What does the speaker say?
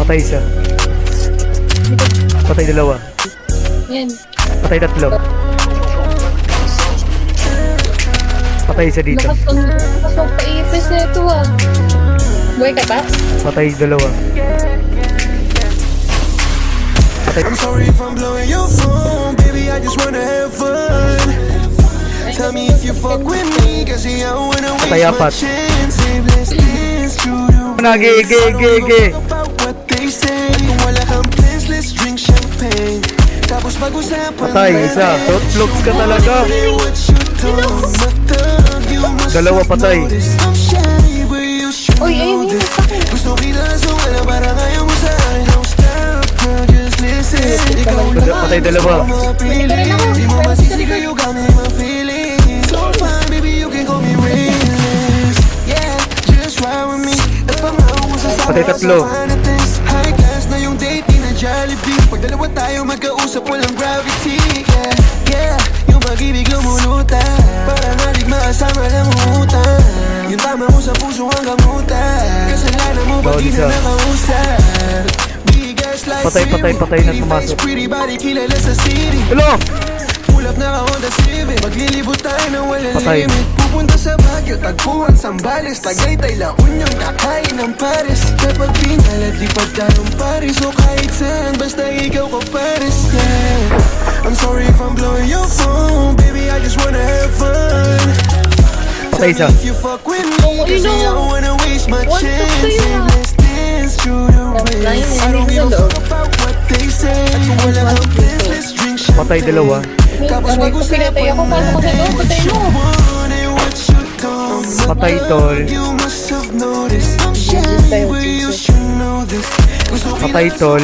Patay isa. Patay dalawa. Yan. Patay tatlo. Patay isa dito. Lakas magpaipis na ito ah. Buhay ka pa? Patay dalawa. Patay. I'm sorry if I'm blowing your phone, baby, I just wanna have fun. Tell me if you fuck with me, cause I wanna waste Patay my apat. chance. Save less dance through the Nage, ge, ge, ge. about what they say. Kung wala kang plans, let's drink champagne. Tapos pag-usapan Patay isa. Looks ka talaga. what you do. Matag, you must Dalawa patay. I'm shy, but you should Uy, know ayun, this. sa akin. Gusto kita so wala parang ayaw mo sa akin. Don't stop, girl, just listen. Ikaw Patay dalawa. Di mo masisika, you got me my feelings. So fine, baby, you can call me realist. Yeah, just ride with me. If I'm out, sa Patay tatlo. high class na yung date, di na Jollibee. Pag dalawa tayo magkausap, walang gravity. Yeah, yeah, yung pag-ibig lumulutan. Para nalig maasama lang utang. Yung tama mo sa puso ang gamutan. Kasalanan mo pag di na nakausap. Patay na pumasok. Pretty body kilala sa city. Hello! Pull up na Honda Civic. Maglilibot tayo ng walang Patay. limit. Pupunta sa Baguio, Tagpuan, Sambales, Tagaytay, La Union, kakain ng Paris. Kapag pinalat, lipad tayong Paris. O kahit saan, basta ikaw ko Paris. Yeah. I'm sorry if I'm blowing your phone, baby, I just wanna have fun. Patay isa. If you fuck with me, cause I don't wanna waste my What the chance. fuck? Say let's dance through the rain. I don't give a fuck about what they say. Kung wala kang plans, let's drink champagne. Patay dalawa. Tapos Aray ko, pinatay ako. Pasok ko sa loob. Patay mo. Patay tol. Patay tol.